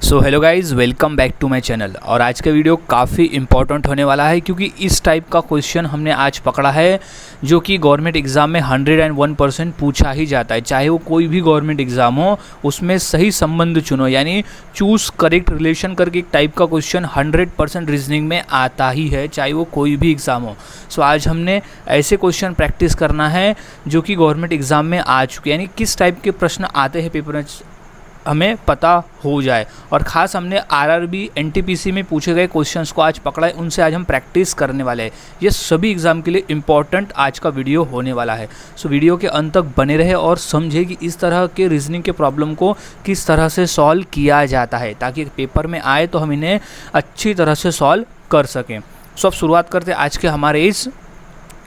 So hello guys, welcome back to my channel. और आज का वीडियो काफ़ी इंपॉर्टेंट होने वाला है क्योंकि इस टाइप का क्वेश्चन हमने आज पकड़ा है जो कि गवर्नमेंट एग्ज़ाम में 101% पूछा ही जाता है। चाहे वो कोई भी गवर्नमेंट एग्ज़ाम हो, उसमें सही संबंध चुनो, यानी चूज़ करेक्ट रिलेशन करके एक टाइप का क्वेश्चन 100% रीजनिंग में आता ही है, चाहे वो कोई भी एग्ज़ाम हो। सो आज हमने ऐसे क्वेश्चन प्रैक्टिस करना है जो कि गवर्नमेंट एग्ज़ाम में आ चुके, यानी किस टाइप के प्रश्न आते हैं पेपर में हमें पता हो जाए। और ख़ास हमने आरआरबी एनटीपीसी में पूछे गए क्वेश्चंस को आज पकड़ा है, उनसे आज हम प्रैक्टिस करने वाले हैं। ये सभी एग्ज़ाम के लिए इम्पॉर्टेंट आज का वीडियो होने वाला है। सो वीडियो के अंत तक बने रहे और समझे कि इस तरह के रीजनिंग के प्रॉब्लम को किस तरह से सॉल्व किया जाता है, ताकि पेपर में आए तो हम इन्हें अच्छी तरह से सॉल्व कर सकें। सो अब शुरुआत करते हैं आज के हमारे इस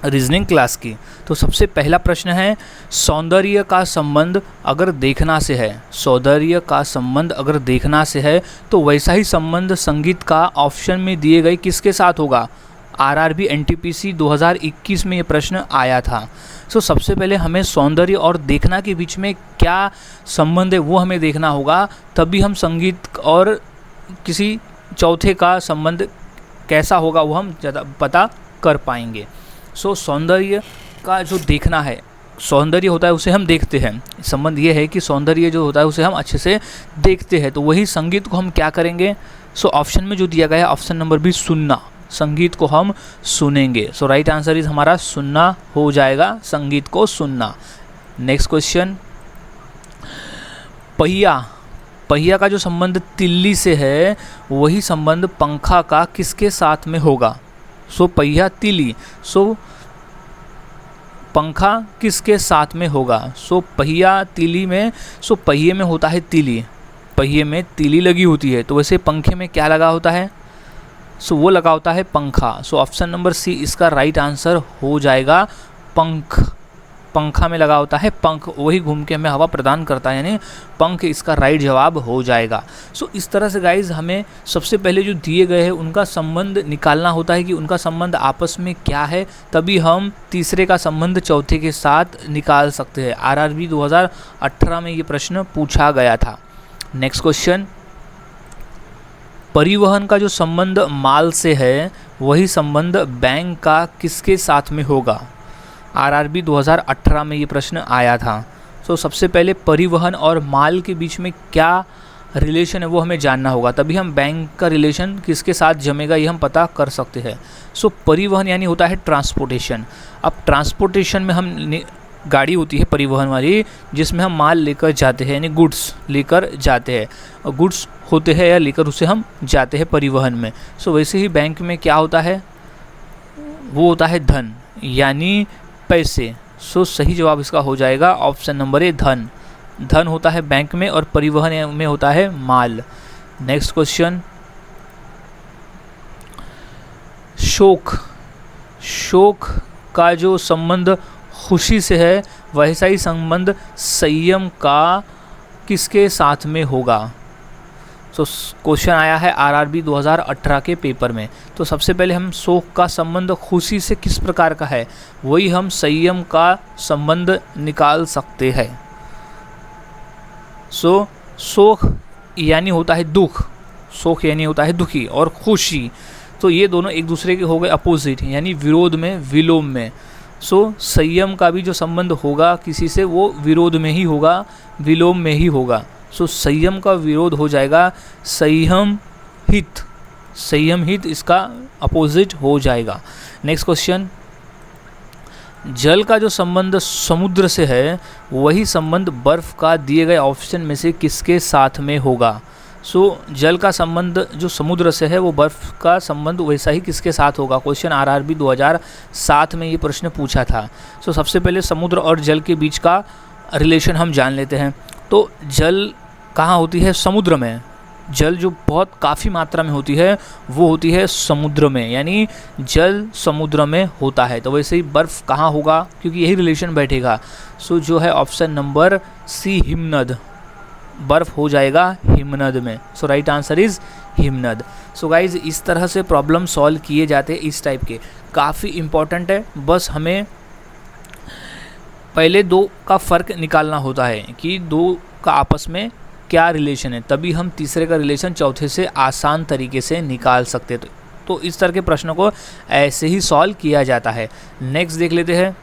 रीजनिंग क्लास की। तो सबसे पहला प्रश्न है, सौंदर्य का संबंध अगर देखना से है, सौंदर्य का संबंध अगर देखना से है तो वैसा ही संबंध संगीत का ऑप्शन में दिए गए किसके साथ होगा। आरआरबी एनटीपीसी 2021 में ये प्रश्न आया था। सो सबसे पहले हमें सौंदर्य और देखना के बीच में क्या संबंध है वो हमें देखना होगा, तभी हम संगीत और किसी चौथे का संबंध कैसा होगा वो हम ज़्यादा पता कर पाएंगे। सो सौंदर्य का जो देखना है, सौंदर्य होता है उसे हम देखते हैं, संबंध ये है कि सौंदर्य जो होता है उसे हम अच्छे से देखते हैं, तो वही संगीत को हम क्या करेंगे। सो ऑप्शन में जो दिया गया है ऑप्शन नंबर बी सुनना, संगीत को हम सुनेंगे। सो राइट आंसर इज हमारा सुनना हो जाएगा, संगीत को सुनना। नेक्स्ट क्वेश्चन, पहिया, पहिया का जो संबंध तिल्ली से है वही संबंध पंखा का किसके साथ में होगा। सो पहिया तिली, सो पंखा किसके साथ में होगा। सो पहिया तिली में, सो पहिए में होता है तिली, पहिए में तिली लगी होती है, तो वैसे पंखे में क्या लगा होता है। सो वो लगा होता है पंखा। सो ऑप्शन नंबर सी इसका राइट आंसर हो जाएगा, पंख, पंखा में लगा होता है पंख, वही घूम के हमें हवा प्रदान करता है, यानी पंख इसका राइट जवाब हो जाएगा। सो इस तरह से गाइज हमें सबसे पहले जो दिए गए हैं उनका संबंध निकालना होता है कि उनका संबंध आपस में क्या है, तभी हम तीसरे का संबंध चौथे के साथ निकाल सकते हैं। आरआरबी 2018 में ये प्रश्न पूछा गया था। नेक्स्ट क्वेश्चन, परिवहन का जो संबंध माल से है वही संबंध बैंक का किसके साथ में होगा। आरआरबी 2018 में ये प्रश्न आया था। सो सबसे पहले परिवहन और माल के बीच में क्या रिलेशन है वो हमें जानना होगा, तभी हम बैंक का रिलेशन किसके साथ जमेगा ये हम पता कर सकते हैं। सो परिवहन यानी होता है ट्रांसपोर्टेशन। अब ट्रांसपोर्टेशन में हम गाड़ी होती है परिवहन वाली, जिसमें हम माल लेकर जाते हैं, यानी गुड्स लेकर जाते हैं, गुड्स होते हैं या लेकर उसे हम जाते हैं परिवहन में। सो वैसे ही बैंक में क्या होता है, वो होता है धन, यानी पैसे। सो सही जवाब इसका हो जाएगा ऑप्शन नंबर ए, धन। धन होता है बैंक में और परिवहन में होता है माल। नेक्स्ट क्वेश्चन, शोक, शोक का जो संबंध खुशी से है वैसा ही संबंध संयम का किसके साथ में होगा। तो क्वेश्चन आया है आरआरबी 2018 के पेपर में। तो सबसे पहले हम शोक का संबंध खुशी से किस प्रकार का है, वही हम संयम का संबंध निकाल सकते हैं। सो शोक यानी होता है दुख, शोक यानी होता है दुखी, और खुशी, तो ये दोनों एक दूसरे के हो गए अपोजिट, यानी विरोध में, विलोम में। सो संयम का भी जो संबंध होगा किसी से वो विरोध में ही होगा, विलोम में ही होगा। सो संयम का विरोध हो जाएगा संयम हित, संयम हित इसका अपोजिट हो जाएगा। नेक्स्ट क्वेश्चन, जल का जो संबंध समुद्र से है वही संबंध बर्फ का दिए गए ऑप्शन में से किसके साथ में होगा। सो जल का संबंध जो समुद्र से है वो बर्फ का संबंध वैसा ही किसके साथ होगा। क्वेश्चन आरआरबी 2007 में ये प्रश्न पूछा था। सो सबसे पहले समुद्र और जल के बीच का रिलेशन हम जान लेते हैं। तो जल कहाँ होती है, समुद्र में। जल जो बहुत काफ़ी मात्रा में होती है वो होती है समुद्र में, यानी जल समुद्र में होता है। तो वैसे ही बर्फ़ कहाँ होगा, क्योंकि यही रिलेशन बैठेगा। सो जो है ऑप्शन नंबर सी, हिमनद, बर्फ़ हो जाएगा हिमनद में। सो राइट आंसर इज़ हिमनद। सो गाइज इस तरह से प्रॉब्लम सॉल्व किए जाते हैं, इस टाइप के, काफ़ी इम्पॉर्टेंट है। बस हमें पहले दो का फ़र्क निकालना होता है कि दो का आपस में क्या रिलेशन है, तभी हम तीसरे का रिलेशन चौथे से आसान तरीके से निकाल सकते हैं। तो इस तरह के प्रश्नों को ऐसे ही सॉल्व किया जाता है। नेक्स्ट देख लेते हैं,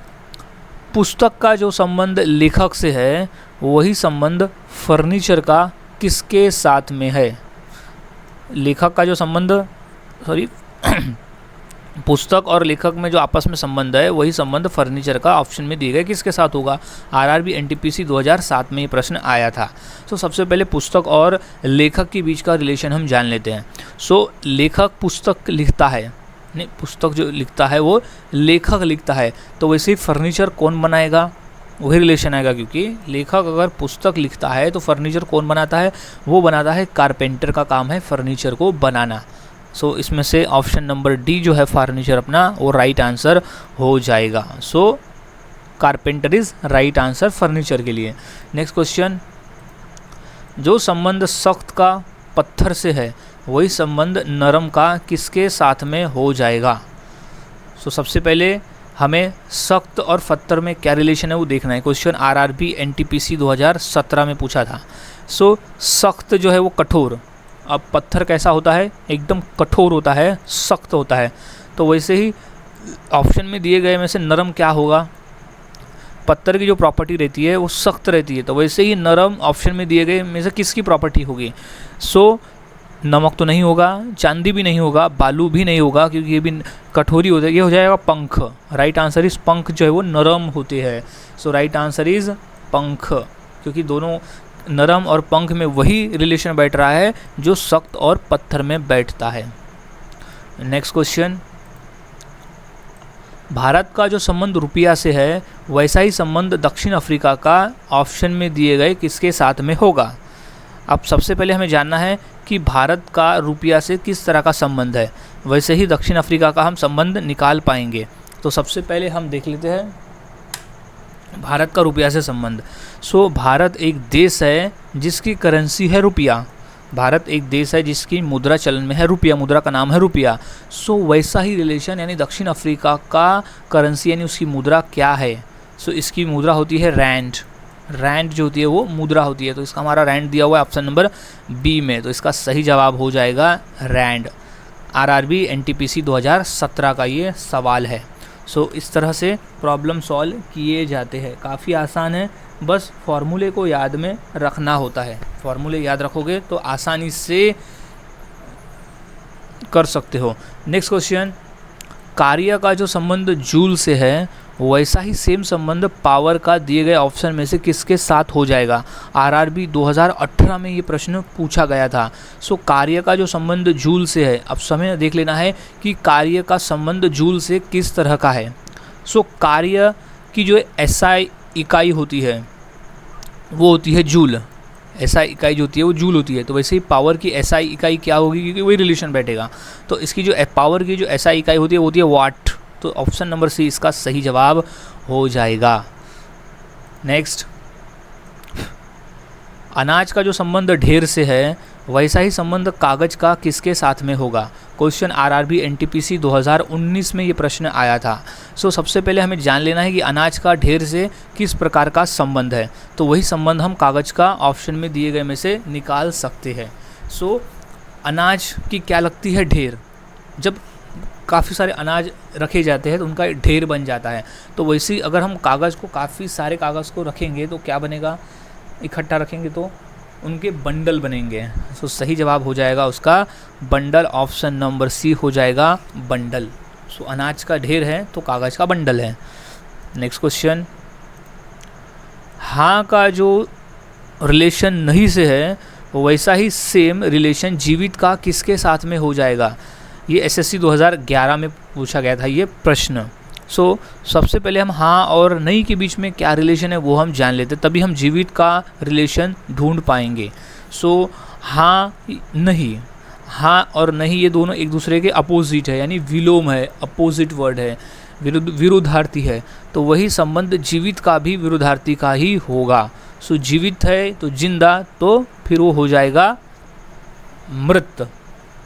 पुस्तक का जो संबंध लेखक से है वही संबंध फर्नीचर का किसके साथ में है। लेखक का जो संबंध पुस्तक और लेखक में जो आपस में संबंध है वही संबंध फर्नीचर का ऑप्शन में दिए गए किसके साथ होगा। आरआरबी एनटीपीसी 2007 में ये प्रश्न आया था। तो सबसे पहले पुस्तक और लेखक के बीच का रिलेशन हम जान लेते हैं। लेखक पुस्तक लिखता है, नहीं, पुस्तक जो लिखता है वो लेखक लिखता है, तो वैसे ही फर्नीचर कौन बनाएगा, वही रिलेशन आएगा, क्योंकि लेखक अगर पुस्तक लिखता है तो फर्नीचर कौन बनाता है, वो बनाता है कारपेंटर का काम है फर्नीचर को बनाना। इसमें से ऑप्शन नंबर डी जो है फर्नीचर अपना वो राइट आंसर हो जाएगा। Carpenter is right answer furniture के लिए। नेक्स्ट क्वेश्चन, जो संबंध सख्त का पत्थर से है वही संबंध नरम का किसके साथ में हो जाएगा। सबसे पहले हमें सख्त और पत्थर में क्या रिलेशन है वो देखना है। क्वेश्चन आरआरबी एनटीपीसी 2017 में पूछा था। सख्त जो है वो कठोर, अब पत्थर कैसा होता है, एकदम कठोर होता है, सख्त होता है, तो वैसे ही ऑप्शन में दिए गए में से नरम क्या होगा। पत्थर की जो प्रॉपर्टी रहती है वो सख्त रहती है, तो वैसे ही नरम ऑप्शन में दिए गए में से किसकी प्रॉपर्टी होगी। नमक तो नहीं होगा, चांदी भी नहीं होगा, बालू भी नहीं होगा, क्योंकि ये भी कठोरी होता है। ये हो जाएगा पंख। राइट आंसर इज पंख जो है वो नरम होते हैं। राइट आंसर इज पंख, क्योंकि दोनों नरम और पंख में वही रिलेशन बैठ रहा है जो सख्त और पत्थर में बैठता है। नेक्स्ट क्वेश्चन, भारत का जो संबंध रुपया से है वैसा ही संबंध दक्षिण अफ्रीका का ऑप्शन में दिए गए किसके साथ में होगा। अब सबसे पहले हमें जानना है कि भारत का रुपया से किस तरह का संबंध है, वैसे ही दक्षिण अफ्रीका का हम संबंध निकाल पाएंगे। तो सबसे पहले हम देख लेते हैं भारत का रुपया से संबंध। भारत एक देश है जिसकी करेंसी है रुपया। भारत एक देश है जिसकी मुद्रा चलन में है रुपया, मुद्रा का नाम है रुपया। वैसा ही रिलेशन यानी दक्षिण अफ्रीका का करेंसी यानी उसकी मुद्रा क्या है। इसकी मुद्रा होती है रैंड। रैंड जो होती है वो मुद्रा होती है, तो इसका हमारा रैंड दिया हुआ है ऑप्शन नंबर बी में, तो इसका सही जवाब हो जाएगा रैंड। आरआरबी एनटीपीसी 2017 का ये सवाल है। इस तरह से प्रॉब्लम सॉल्व किए जाते हैं, काफ़ी आसान है, बस फॉर्मूले को याद में रखना होता है। फॉर्मूले याद रखोगे तो आसानी से कर सकते हो। नेक्स्ट क्वेश्चन, कार्य का जो संबंध जूल से है वैसा ही सेम संबंध पावर का दिए गए ऑप्शन में से किसके साथ हो जाएगा। आरआरबी 2018 में ये प्रश्न पूछा गया था। कार्य का जो संबंध जूल से है, अब समय देख लेना है कि कार्य का संबंध जूल से किस तरह का है। कार्य की जो एसआई इकाई होती है वो होती है जूल। एसआई इकाई जो होती है वो जूल होती है, तो वैसे ही पावर की एसआई इकाई क्या होगी, क्योंकि वही रिलेशन बैठेगा। तो इसकी जो पावर की जो एसआई इकाई होती है वो होती है वाट। तो ऑप्शन नंबर सी इसका सही जवाब हो जाएगा। नेक्स्ट, अनाज का जो संबंध ढेर से है वैसा ही संबंध कागज का किसके साथ में होगा। क्वेश्चन आरआरबी एनटीपीसी 2019 में ये प्रश्न आया था। सबसे पहले हमें जान लेना है कि अनाज का ढेर से किस प्रकार का संबंध है, तो वही संबंध हम कागज का ऑप्शन में दिए गए में से निकाल सकते हैं। अनाज की क्या लगती है ढेर, जब काफ़ी सारे अनाज रखे जाते हैं तो उनका ढेर बन जाता है, तो वैसे ही अगर हम कागज़ को काफ़ी सारे कागज़ को रखेंगे तो क्या बनेगा, इकट्ठा रखेंगे तो उनके बंडल बनेंगे। सही जवाब हो जाएगा उसका बंडल, ऑप्शन नंबर सी हो जाएगा बंडल। अनाज का ढेर है तो कागज़ का बंडल है। नेक्स्ट क्वेश्चन, हाँ का जो रिलेशन नहीं से है वैसा ही सेम रिलेशन जीवित का किसके साथ में हो जाएगा। ये एसएससी 2011 में पूछा गया था ये प्रश्न। सबसे पहले हम हाँ और नहीं के बीच में क्या रिलेशन है वो हम जान लेते, तभी हम जीवित का रिलेशन ढूंढ पाएंगे। हाँ नहीं, हाँ और नहीं ये दोनों एक दूसरे के अपोजिट है, यानी विलोम है, अपोजिट वर्ड है, विरुद्धार्थी है, तो वही संबंध जीवित का भी विरुद्धार्थी का ही होगा। जीवित है तो जिंदा, तो फिर वो हो जाएगा मृत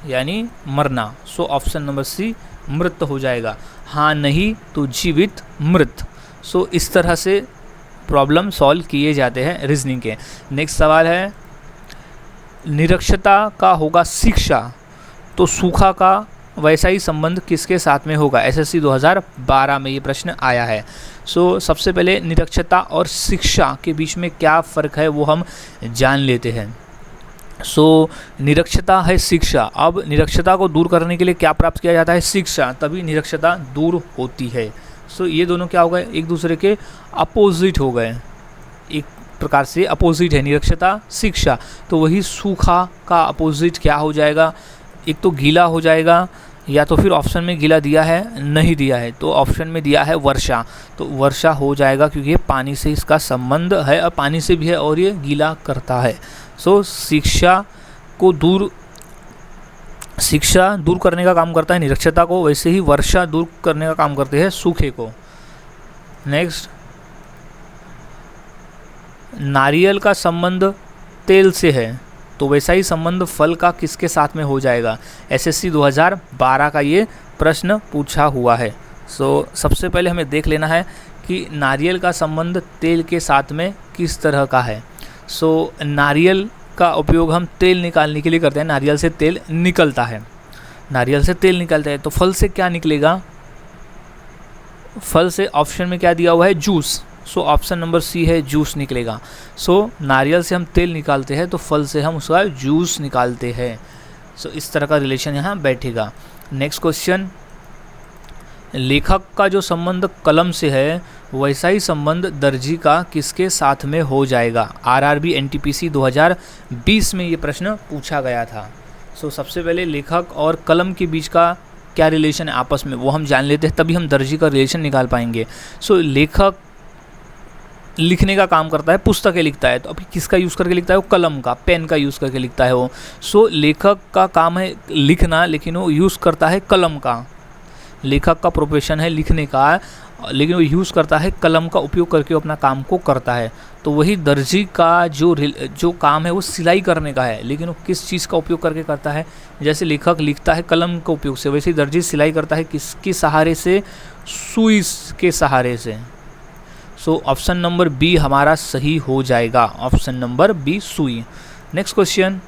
यानी मरना। ऑप्शन नंबर सी मृत हो जाएगा। हाँ नहीं तो जीवित मृत। इस तरह से प्रॉब्लम सॉल्व किए जाते हैं रीजनिंग के। नेक्स्ट सवाल है, निरक्षरता का होगा शिक्षा, तो सूखा का वैसा ही संबंध किसके साथ में होगा? एसएससी 2012 में ये प्रश्न आया है। सो सबसे पहले निरक्षरता और शिक्षा के बीच में क्या फ़र्क है वो हम जान लेते हैं। सो निरक्षरता है शिक्षा। अब निरक्षरता को दूर करने के लिए क्या प्राप्त किया जाता है? शिक्षा, तभी निरक्षरता दूर होती है। सो ये दोनों क्या हो गए? एक दूसरे के अपोजिट हो गए, एक प्रकार से अपोजिट है निरक्षरता शिक्षा। तो वही सूखा का अपोजिट क्या हो जाएगा? एक तो गीला हो जाएगा, या तो फिर ऑप्शन में गीला दिया है नहीं दिया है, तो ऑप्शन में दिया है वर्षा, तो वर्षा हो जाएगा क्योंकि ये पानी से इसका संबंध है, और पानी से भी है और ये गीला करता है। सो शिक्षा दूर करने का काम करता है निरक्षरता को, वैसे ही वर्षा दूर करने का काम करते हैं सूखे को। नेक्स्ट, नारियल का संबंध तेल से है, तो वैसा ही संबंध फल का किसके साथ में हो जाएगा? एसएससी 2012 का ये प्रश्न पूछा हुआ है। सो सबसे पहले हमें देख लेना है कि नारियल का संबंध तेल के साथ में किस तरह का है। सो नारियल का उपयोग हम तेल निकालने के लिए करते हैं, नारियल से तेल निकलता है, नारियल से तेल निकलता है। तो फल से क्या निकलेगा? फल से ऑप्शन में क्या दिया हुआ है? Juice. So option number C है, जूस निकलेगा। सो नारियल से हम तेल निकालते हैं, तो फल से हम उसका जूस निकालते हैं। सो इस तरह का रिलेशन यहाँ बैठेगा। नेक्स्ट क्वेश्चन, लेखक का जो संबंध कलम से है वैसा ही संबंध दर्जी का किसके साथ में हो जाएगा? आरआरबी एनटीपीसी 2020 में ये प्रश्न पूछा गया था। सो सबसे पहले लेखक और कलम के बीच का क्या रिलेशन है आपस में वो हम जान लेते हैं, तभी हम दर्जी का रिलेशन निकाल पाएंगे। सो लेखक लिखने का काम करता है, पुस्तकें लिखता है, तो अभी किसका यूज़ करके लिखता है? वो कलम का, पेन का यूज़ करके लिखता है वो। सो लेखक का काम है लिखना, लेकिन वो यूज़ करता है कलम का। लेखक का प्रोफेशन है लिखने का, लेकिन वो यूज़ करता है कलम का उपयोग करके वो अपना काम को करता है। तो वही दर्जी का जो काम है वो सिलाई करने का है, लेकिन वो किस चीज़ का उपयोग करके करता है? जैसे लेखक लिखता है कलम के उपयोग से, वैसे ही दर्जी सिलाई करता है किसके सहारे से? सुई के सहारे से। सो ऑप्शन नंबर बी हमारा सही हो जाएगा, ऑप्शन नंबर बी सुई। नेक्स्ट क्वेश्चन,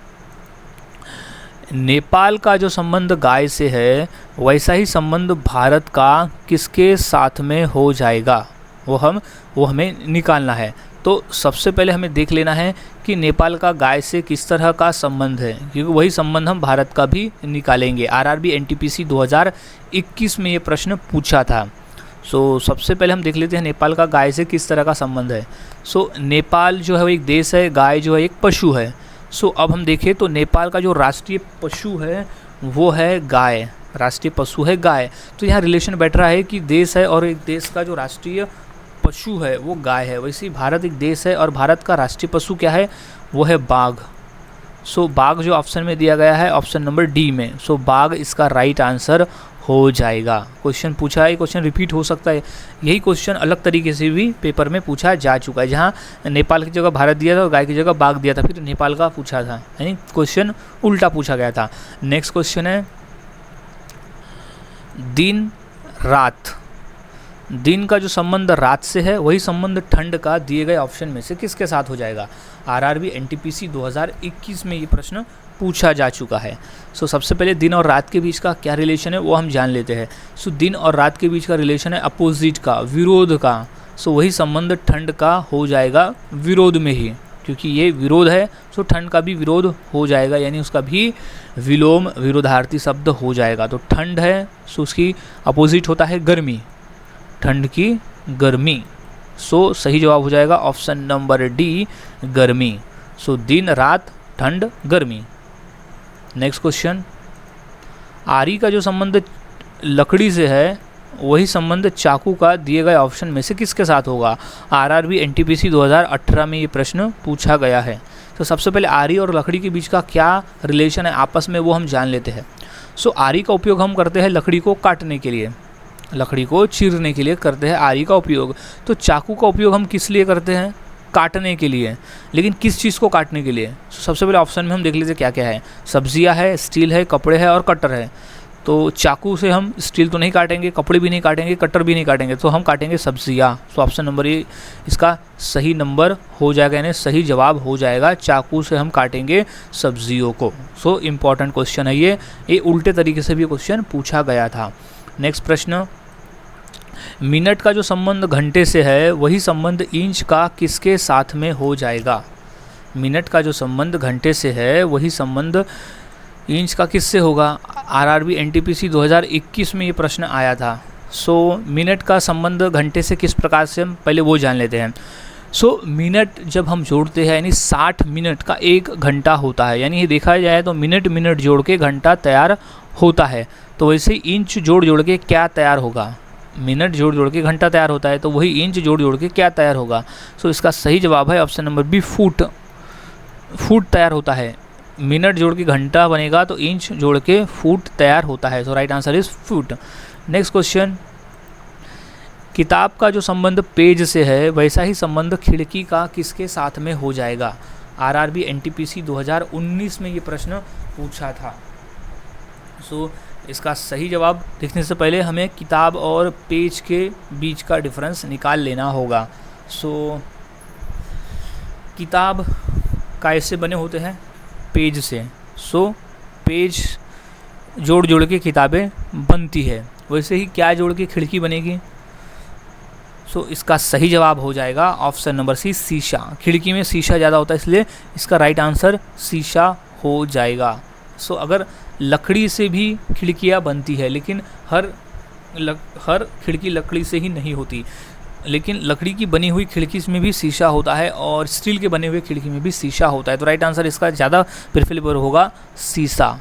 नेपाल का जो संबंध गाय से है वैसा ही संबंध भारत का किसके साथ में हो जाएगा? वो हमें निकालना है। तो सबसे पहले हमें देख लेना है कि नेपाल का गाय से किस तरह का संबंध है, क्योंकि वही संबंध हम भारत का भी निकालेंगे। आरआरबी एनटीपीसी 2021 में ये प्रश्न पूछा था। सो सबसे पहले हम देख लेते हैं नेपाल का गाय से किस तरह का संबंध है। सो नेपाल जो है वो एक देश है, गाय जो है एक पशु है। सो अब हम देखें तो नेपाल का जो राष्ट्रीय पशु है वो है गाय, राष्ट्रीय पशु है गाय। तो यहाँ रिलेशन बैठ रहा है कि देश है और एक देश का जो राष्ट्रीय पशु है वो गाय है। वैसे ही भारत एक देश है और भारत का राष्ट्रीय पशु क्या है? वो है बाघ। सो बाघ जो ऑप्शन में दिया गया है ऑप्शन नंबर डी में, सो बाघ इसका राइट आंसर हो जाएगा। क्वेश्चन पूछा है, क्वेश्चन रिपीट हो सकता है। यही क्वेश्चन अलग तरीके से भी पेपर में पूछा जा चुका है, जहाँ नेपाल की जगह भारत दिया था और गाय की जगह बाघ दिया था, फिर नेपाल का पूछा था, यानी क्वेश्चन उल्टा पूछा गया था। नेक्स्ट क्वेश्चन है दिन रात। दिन का जो संबंध रात से है वही संबंध ठंड का दिए गए ऑप्शन में से किसके साथ हो जाएगा? आरआरबी एनटीपीसी 2021 में ये प्रश्न पूछा जा चुका है। सो सबसे पहले दिन और रात के बीच का क्या रिलेशन है वो हम जान लेते हैं। सो दिन और रात के बीच का रिलेशन है अपोजिट का, विरोध का। सो वही संबंध ठंड का हो जाएगा विरोध में ही, क्योंकि ये विरोध है सो ठंड का भी विरोध हो जाएगा, यानी उसका भी विलोम विरोधार्थी शब्द हो जाएगा। तो ठंड है सो उसकी अपोजिट होता है गर्मी, ठंड की गर्मी। सो सही जवाब हो जाएगा ऑप्शन नंबर डी गर्मी। सो दिन रात ठंड गर्मी। नेक्स्ट क्वेश्चन, आरी का जो संबंध लकड़ी से है वही संबंध चाकू का दिए गए ऑप्शन में से किसके साथ होगा? आरआरबी एनटीपीसी 2018 में ये प्रश्न पूछा गया है। तो सबसे पहले आरी और लकड़ी के बीच का क्या रिलेशन है आपस में वो हम जान लेते हैं। सो आरी का उपयोग हम करते हैं लकड़ी को काटने के लिए, लकड़ी को चीरने के लिए करते हैं आरी का उपयोग। तो चाकू का उपयोग हम किस लिए करते हैं? काटने के लिए, लेकिन किस चीज़ को काटने के लिए? सबसे पहले ऑप्शन में हम देख लीजिए क्या क्या है। सब्जियां है, स्टील है, कपड़े है और कटर है। तो चाकू से हम स्टील तो नहीं काटेंगे, कपड़े भी नहीं काटेंगे, कटर भी नहीं काटेंगे, तो हम काटेंगे सब्जियां। सो ऑप्शन नंबर ए इसका सही नंबर हो जाएगा, यानी सही जवाब हो जाएगा, चाकू से हम काटेंगे सब्जियों को। सो इम्पॉर्टेंट क्वेश्चन है ये उल्टे तरीके से भी क्वेश्चन पूछा गया था। नेक्स्ट प्रश्न, मिनट का जो संबंध घंटे से है वही संबंध इंच का किसके साथ में हो जाएगा? मिनट का जो संबंध घंटे से है वही संबंध इंच का किससे होगा? आरआरबी एनटीपीसी 2021 में ये प्रश्न आया था। सो मिनट का संबंध घंटे से किस प्रकार से, हम पहले वो जान लेते हैं। सो मिनट जब हम जोड़ते हैं यानी 60 मिनट का 1 घंटा होता है, यानी ये देखा जाए तो मिनट जोड़ के घंटा तैयार होता है। तो वैसे इंच जोड़ के क्या तैयार होगा? मिनट जोड़ के घंटा तैयार होता है, तो वही इंच जोड़ के क्या तैयार होगा? सो इसका सही जवाब है ऑप्शन नंबर बी, फुट तैयार होता है। मिनट जोड़ के घंटा बनेगा तो इंच जोड़ के फुट तैयार होता है। So right answer is foot. Next question, किताब का जो संबंध पेज से है वैसा ही संबंध खिड़की का किसके साथ में हो जाएगा? आरआरबी एनटीपीसी 2019 में ये प्रश्न पूछा था। सो इसका सही जवाब देखने से पहले हमें किताब और पेज के बीच का डिफरेंस निकाल लेना होगा। सो किताब कैसे बने होते हैं? पेज से। सो पेज जोड़ के किताबें बनती है, वैसे ही क्या जोड़ के खिड़की बनेगी? सो इसका सही जवाब हो जाएगा ऑप्शन नंबर सी, शीशा। खिड़की में शीशा ज़्यादा होता है, इसलिए इसका राइट आंसर शीशा हो जाएगा। सो अगर लकड़ी से भी खिड़कियाँ बनती है, लेकिन हर खिड़की लकड़ी से ही नहीं होती, लेकिन लकड़ी की बनी हुई खिड़की में भी शीशा होता है और स्टील के बने हुए खिड़की में भी शीशा होता है। तो राइट आंसर इसका ज़्यादा प्रेफरेबल होगा शीशा।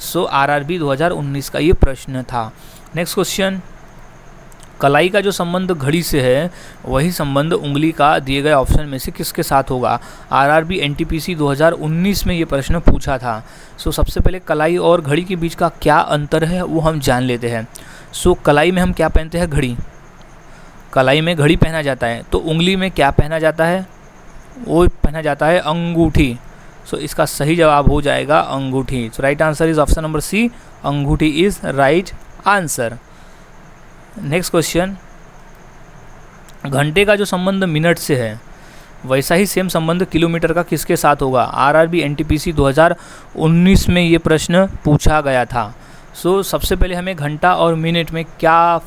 सो आरआरबी 2019 का ये प्रश्न था। नेक्स्ट क्वेश्चन, कलाई का जो संबंध घड़ी से है वही संबंध उंगली का दिए गए ऑप्शन में से किसके साथ होगा? आरआरबी एनटीपीसी 2019 में ये प्रश्न पूछा था। सो सबसे पहले कलाई और घड़ी के बीच का क्या अंतर है वो हम जान लेते हैं। सो कलाई में हम क्या पहनते हैं? घड़ी। कलाई में घड़ी पहना जाता है, तो उंगली में क्या पहना जाता है? वो पहना जाता है अंगूठी। सो इसका सही जवाब हो जाएगा अंगूठी। So right answer is option number C, अंगूठी is right answer. Next question, घंटे का जो संबंध मिनट से है वैसा ही सेम संबंध किलोमीटर का किसके साथ होगा? आरआरबी एनटीपीसी 2019 में ये प्रश्न पूछा गया था। सो सबसे पहले हमें घंटा और मिनट में क्या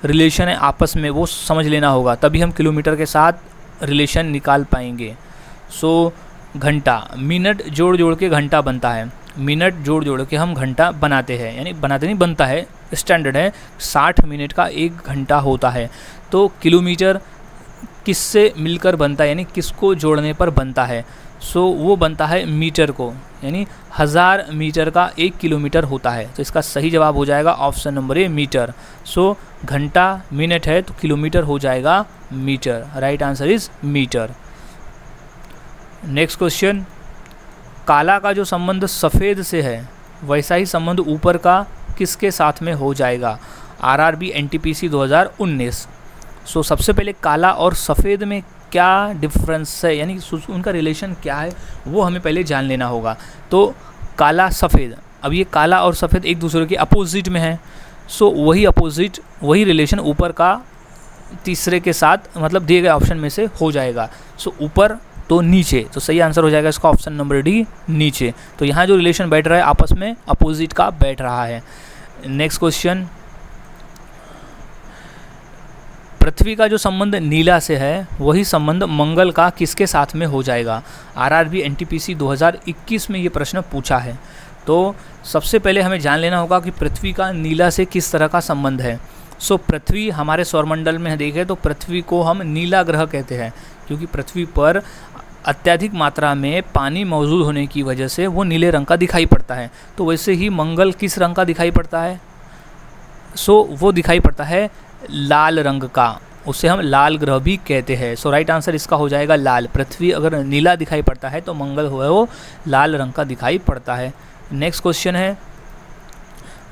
रिलेशन है आपस में वो समझ लेना होगा, तभी हम किलोमीटर के साथ रिलेशन निकाल पाएंगे। सो घंटा, मिनट जोड़ के घंटा बनता है, मिनट जोड़ के हम घंटा बनाते हैं, यानी बनाते नहीं, बनता है, स्टैंडर्ड है। 60 मिनट का 1 घंटा होता है। तो किलोमीटर किससे मिलकर बनता है, यानी किसको जोड़ने पर बनता है? सो वो बनता है मीटर को, यानी 1000 मीटर का 1 किलोमीटर होता है। तो इसका सही जवाब हो जाएगा option number A, metre. So घंटा मिनट है तो किलोमीटर हो जाएगा metre. Right answer is metre. Next question, काला का जो संबंध सफ़ेद से है वैसा ही संबंध ऊपर का किसके साथ में हो जाएगा? RRB NTPC 2019। सो सबसे पहले काला और सफ़ेद में क्या डिफरेंस है, यानी उनका रिलेशन क्या है वो हमें पहले जान लेना होगा। तो काला सफ़ेद, अब ये काला और सफ़ेद एक दूसरे के अपोजिट में है। सो वही अपोजिट, वही रिलेशन ऊपर का तीसरे के साथ, मतलब दिए गए ऑप्शन में से हो जाएगा। सो ऊपर तो नीचे, तो सही आंसर हो जाएगा इसका ऑप्शन नंबर डी, नीचे। तो यहाँ जो रिलेशन बैठ रहा है आपस में अपोजिट का बैठ रहा है। नेक्स्ट क्वेश्चन, पृथ्वी का जो संबंध नीला से है वही संबंध मंगल का किसके साथ में हो जाएगा? आरआरबी एनटीपीसी 2021 में ये प्रश्न पूछा है। तो सबसे पहले हमें जान लेना होगा कि पृथ्वी का नीला से किस तरह का संबंध है। सो पृथ्वी हमारे सौरमंडल में देखें तो पृथ्वी को हम नीला ग्रह कहते हैं, क्योंकि पृथ्वी पर अत्यधिक मात्रा में पानी मौजूद होने की वजह से वो नीले रंग का दिखाई पड़ता है। तो वैसे ही मंगल किस रंग का दिखाई पड़ता है? सो वो दिखाई पड़ता है लाल रंग का, उसे हम लाल ग्रह भी कहते हैं। सो राइट आंसर इसका हो जाएगा लाल। पृथ्वी अगर नीला दिखाई पड़ता है तो मंगल हुआ वो लाल रंग का दिखाई पड़ता है। नेक्स्ट क्वेश्चन है,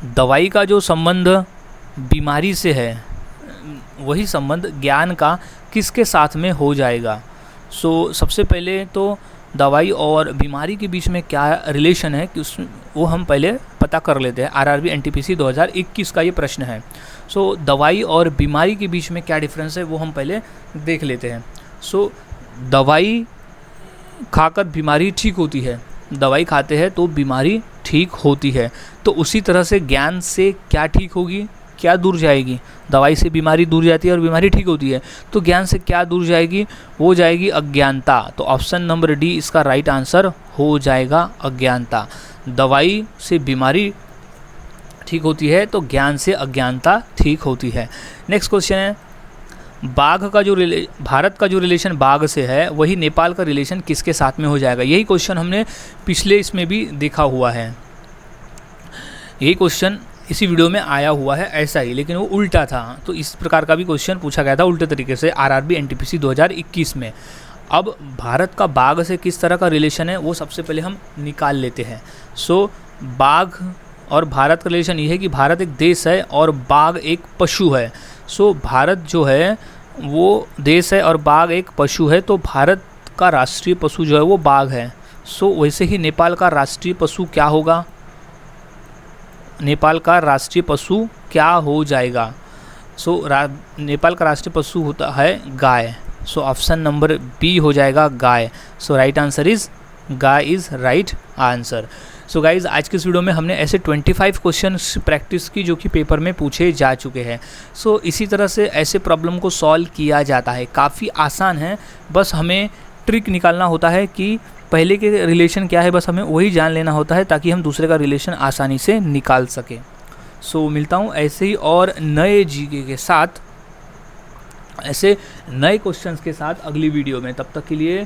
दवाई का जो संबंध बीमारी से है वही संबंध ज्ञान का किसके साथ में हो जाएगा? सो सबसे पहले तो दवाई और बीमारी के बीच में क्या रिलेशन है कि वो हम पहले पता कर लेते हैं। आरआरबी एनटीपीसी 2021 का ये प्रश्न है। सो दवाई और बीमारी के बीच में क्या डिफरेंस है वो हम पहले देख लेते हैं। सो दवाई खाकर बीमारी ठीक होती है, दवाई खाते हैं तो बीमारी ठीक होती है। तो उसी तरह से ज्ञान से क्या ठीक होगी, क्या दूर जाएगी? दवाई से बीमारी दूर जाती है और बीमारी ठीक होती है, तो ज्ञान से क्या दूर जाएगी? वो जाएगी अज्ञानता। तो ऑप्शन नंबर डी इसका राइट आंसर हो जाएगा, अज्ञानता। दवाई से बीमारी ठीक होती है तो ज्ञान से अज्ञानता ठीक होती है। नेक्स्ट क्वेश्चन है, बाघ का जो भारत का जो रिलेशन बाघ से है वही नेपाल का रिलेशन किसके साथ में हो जाएगा? यही क्वेश्चन हमने पिछले इसमें भी देखा हुआ है। यही क्वेश्चन इसी वीडियो में आया हुआ है ऐसा ही, लेकिन वो उल्टा था। तो इस प्रकार का भी क्वेश्चन पूछा गया था उल्टे तरीके से आरआरबी एनटीपीसी 2021 में। अब भारत का बाघ से किस तरह का रिलेशन है वो सबसे पहले हम निकाल लेते हैं। सो बाघ और भारत का रिलेशन ये है कि भारत एक देश है और बाघ एक पशु है। सो भारत जो है वो देश है और बाघ एक पशु है, तो भारत का राष्ट्रीय पशु जो है वो बाघ है। सो वैसे ही नेपाल का राष्ट्रीय पशु क्या होगा? नेपाल का राष्ट्रीय पशु क्या हो जाएगा? सो नेपाल का राष्ट्रीय पशु होता है गाय। सो ऑप्शन नंबर बी हो जाएगा गाय। सो राइट आंसर इज गाय is right answer. So guys आज के इस वीडियो में हमने ऐसे 25 क्वेश्चन प्रैक्टिस की जो कि पेपर में पूछे जा चुके हैं। सो इसी तरह से ऐसे प्रॉब्लम को सॉल्व किया जाता है, काफ़ी आसान है। बस हमें ट्रिक निकालना होता है कि पहले के रिलेशन क्या है, बस हमें वही जान लेना होता है ताकि हम दूसरे का रिलेशन आसानी से निकाल सकें। सो मिलता हूँ ऐसे ही और नए जीके के साथ, ऐसे नए क्वेश्चंस के साथ अगली वीडियो में। तब तक के लिए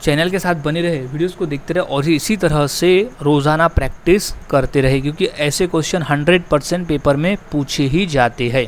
चैनल के साथ बने रहे, वीडियोस को देखते रहे और इसी तरह से रोज़ाना प्रैक्टिस करते रहे, क्योंकि ऐसे क्वेश्चन 100% पेपर में पूछे ही जाते हैं।